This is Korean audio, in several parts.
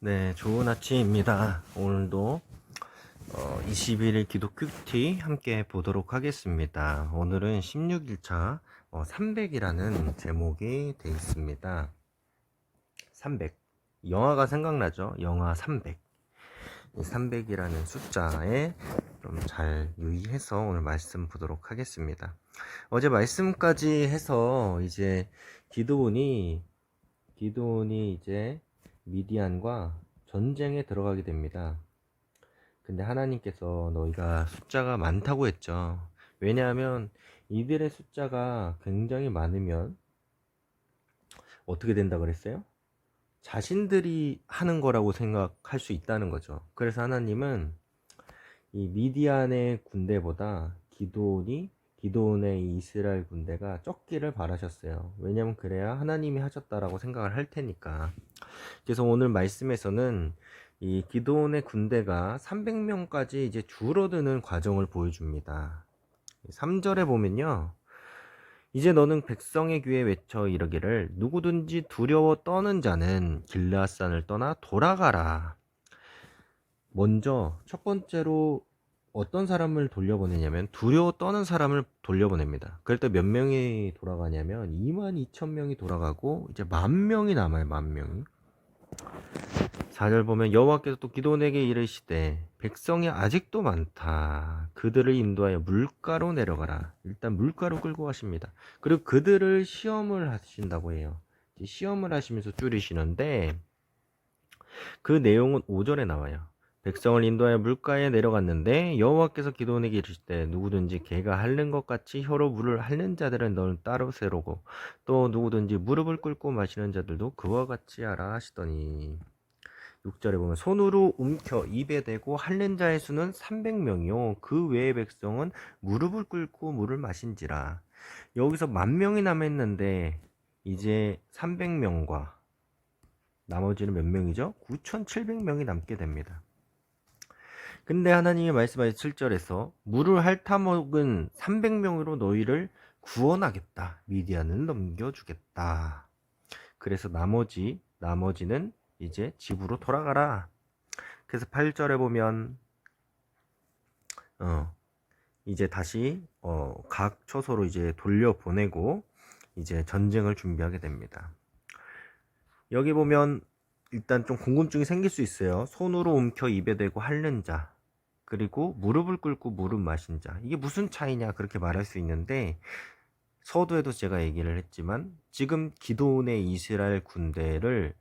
네, 좋은 아침입니다. 오늘도 21일 기도 큐티 함께 보도록 하겠습니다. 오늘은 16일차 300이라는 제목이 되어 있습니다. 300. 영화가 생각나죠? 영화 300. 이 300이라는 숫자에 좀 잘 유의해서 오늘 말씀 보도록 하겠습니다. 어제 말씀까지 해서 이제 기드온이 이제 미디안과 전쟁에 들어가게 됩니다. 근데 하나님께서 너희가 숫자가 많다고 했죠. 왜냐하면 이들의 숫자가 굉장히 많으면 어떻게 된다 그랬어요? 자신들이 하는 거라고 생각할 수 있다는 거죠. 그래서 하나님은 이 미디안의 군대보다 기드온의 이 이스라엘 군대가 적기를 바라셨어요. 왜냐면 그래야 하나님이 하셨다라고 생각을 할 테니까. 그래서 오늘 말씀에서는 이 기드온의 군대가 300명까지 이제 줄어드는 과정을 보여줍니다. 3절에 보면요. 이제 너는 백성의 귀에 외쳐 이르기를 누구든지 두려워 떠는 자는 길르앗산을 떠나 돌아가라. 먼저 첫 번째로 어떤 사람을 돌려보내냐면 두려워 떠는 사람을 돌려보냅니다. 그럴 때 몇 명이 돌아가냐면 22,000명이 돌아가고 이제 10,000명이 남아요. 10,000명이. 4절 보면 여호와께서 또 기드온에게 이르시되 백성이 아직도 많다. 그들을 인도하여 물가로 내려가라. 일단 물가로 끌고 가십니다. 그리고 그들을 시험을 하신다고 해요. 시험을 하시면서 줄이시는데 그 내용은 5절에 나와요. 백성을 인도하여 물가에 내려갔는데 여호와께서 기드온에게 이르시되 누구든지 개가 핥는 것 같이 혀로 물을 핥는 자들은 너는 따로 세우고 또 누구든지 무릎을 꿇고 마시는 자들도 그와 같이 하라 하시더니 6절에 보면 손으로 움켜 입에 대고 핥는 자의 수는 300명이요 그 외의 백성은 무릎을 꿇고 물을 마신지라. 여기서 10,000명이 남았는데 이제 300명과 나머지는 몇 명이죠? 9,700명이 남게 됩니다. 근데 하나님이 말씀하신 7절에서 물을 핥아먹은 300명으로 너희를 구원하겠다. 미디안을 넘겨주겠다. 그래서 나머지는 이제 집으로 돌아가라. 그래서 8절에 보면 이제 다시 각 처소로 이제 돌려보내고 이제 전쟁을 준비하게 됩니다. 여기 보면 일단 좀 궁금증이 생길 수 있어요. 손으로 움켜 입에 대고 핥는 자, 그리고 무릎을 꿇고 무릎 마신 자. 이게 무슨 차이냐 그렇게 말할 수 있는데 서두에도 제가 얘기를 했지만 지금 기드온의 이스라엘 군대를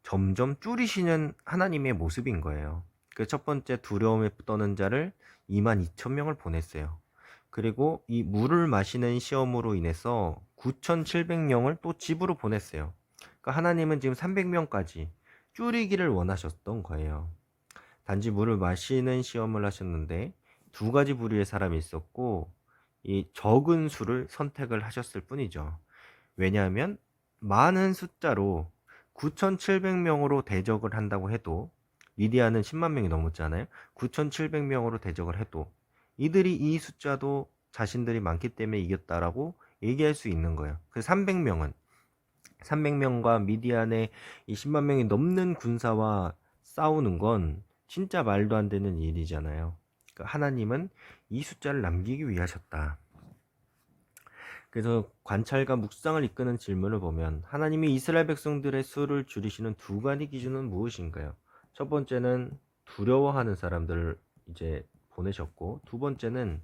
점점 줄이시는 하나님의 모습인 거예요. 그 첫 번째 두려움에 떠는 자를 22,000명을 보냈어요. 그리고 이 물을 마시는 시험으로 인해서 9,700명을 또 집으로 보냈어요. 그러니까 하나님은 지금 300명까지 줄이기를 원하셨던 거예요. 단지 물을 마시는 시험을 하셨는데 두 가지 부류의 사람이 있었고 이 적은 수를 선택을 하셨을 뿐이죠. 왜냐하면 많은 숫자로 9,700명으로 대적을 한다고 해도 미디안은 10만 명이 넘었잖아요. 9,700명으로 대적을 해도 이들이 이 숫자도 자신들이 많기 때문에 이겼다라고 얘기할 수 있는 거예요. 그래서 300명과 미디안의 이 10만 명이 넘는 군사와 싸우는 건 진짜 말도 안 되는 일이잖아요. 그러니까 하나님은 이 숫자를 남기기 위하셨다. 그래서 관찰과 묵상을 이끄는 질문을 보면 하나님이 이스라엘 백성들의 수를 줄이시는 두 가지 기준은 무엇인가요? 첫 번째는 두려워하는 사람들을 이제 보내셨고, 두 번째는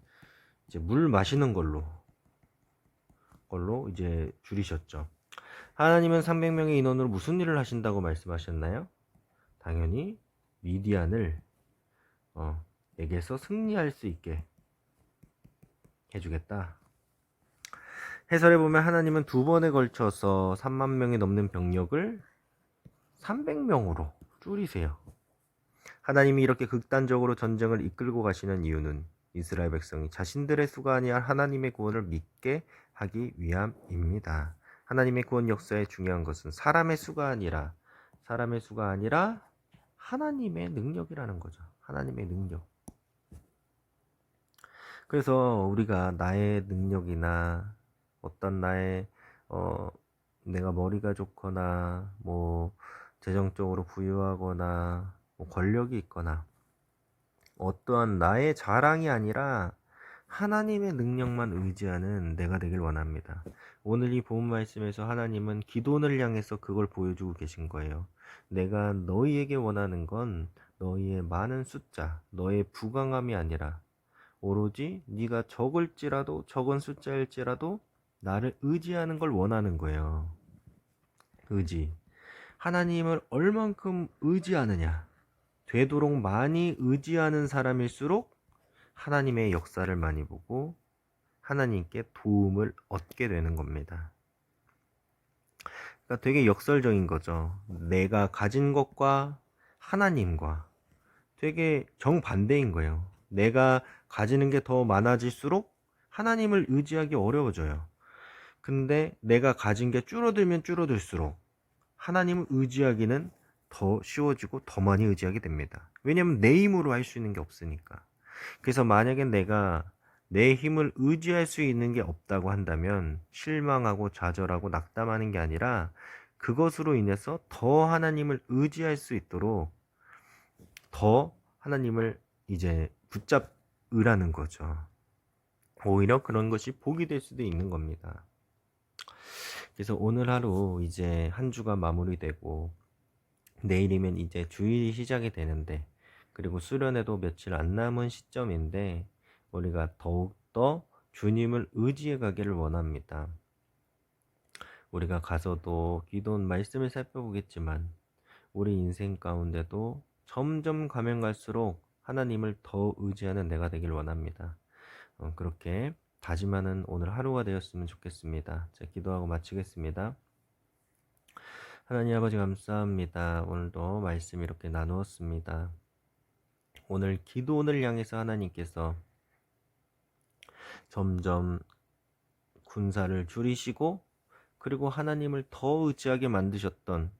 이제 물 마시는 걸로 이제 줄이셨죠. 하나님은 300명의 인원으로 무슨 일을 하신다고 말씀하셨나요? 당연히 미디안을 에게서 승리할 수 있게 해주겠다. 해설해 보면 하나님은 두 번에 걸쳐서 3만 명이 넘는 병력을 300명으로 줄이세요. 하나님이 이렇게 극단적으로 전쟁을 이끌고 가시는 이유는 이스라엘 백성이 자신들의 수가 아니라 하나님의 구원을 믿게 하기 위함입니다. 하나님의 구원 역사에 중요한 것은 사람의 수가 아니라 하나님의 능력이라는 거죠. 하나님의 능력. 그래서 우리가 나의 능력이나 어떤 나의 내가 머리가 좋거나 뭐 재정적으로 부유하거나 뭐 권력이 있거나 어떠한 나의 자랑이 아니라 하나님의 능력만 의지하는 내가 되길 원합니다. 오늘 이 본문 말씀에서 하나님은 기도원을 향해서 그걸 보여주고 계신 거예요. 내가 너희에게 원하는 건 너희의 많은 숫자, 너의 부강함이 아니라 오로지 네가 적은 숫자일지라도 나를 의지하는 걸 원하는 거예요. 의지. 하나님을 얼만큼 의지하느냐. 되도록 많이 의지하는 사람일수록 하나님의 역사를 많이 보고 하나님께 도움을 얻게 되는 겁니다. 그러니까 되게 역설적인 거죠. 내가 가진 것과 하나님과 되게 정반대인 거예요. 내가 가지는 게 더 많아질수록 하나님을 의지하기 어려워져요. 근데 내가 가진 게 줄어들면 줄어들수록 하나님을 의지하기는 더 쉬워지고 더 많이 의지하게 됩니다. 왜냐면 내 힘으로 할 수 있는 게 없으니까. 그래서 만약에 내가 내 힘을 의지할 수 있는 게 없다고 한다면 실망하고 좌절하고 낙담하는 게 아니라 그것으로 인해서 더 하나님을 의지할 수 있도록 더 하나님을 이제 붙잡으라는 거죠. 오히려 그런 것이 복이 될 수도 있는 겁니다. 그래서 오늘 하루 이제 한 주가 마무리되고 내일이면 이제 주일이 시작이 되는데 그리고 수련회도 며칠 안 남은 시점인데 우리가 더욱더 주님을 의지해 가기를 원합니다. 우리가 가서도 기도원 말씀을 살펴보겠지만 우리 인생 가운데도 점점 가면 갈수록 하나님을 더 의지하는 내가 되길 원합니다. 그렇게 다짐하는 오늘 하루가 되었으면 좋겠습니다. 자, 기도하고 마치겠습니다. 하나님 아버지 감사합니다. 오늘도 말씀 이렇게 나누었습니다. 오늘 기도원을 향해서 하나님께서 점점 군사를 줄이시고 그리고 하나님을 더 의지하게 만드셨던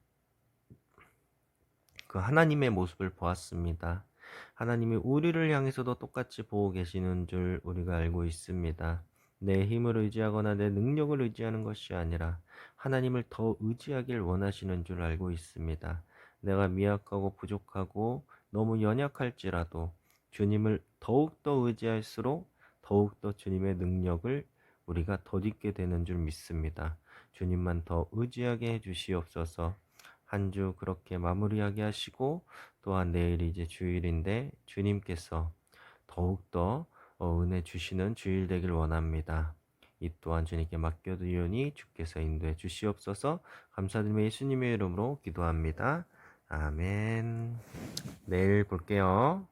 그 하나님의 모습을 보았습니다. 하나님이 우리를 향해서도 똑같이 보고 계시는 줄 우리가 알고 있습니다. 내 힘을 의지하거나 내 능력을 의지하는 것이 아니라 하나님을 더 의지하길 원하시는 줄 알고 있습니다. 내가 미약하고 부족하고 너무 연약할지라도 주님을 더욱더 의지할수록 더욱더 주님의 능력을 우리가 덧입게 되는 줄 믿습니다. 주님만 더 의지하게 해주시옵소서. 한 주 그렇게 마무리하게 하시고 또한 내일이 이제 주일인데 주님께서 더욱더 은혜 주시는 주일 되길 원합니다. 이 또한 주님께 맡겨두오니 주께서 인도해 주시옵소서. 감사드리며 예수님의 이름으로 기도합니다. 아멘. 내일 볼게요.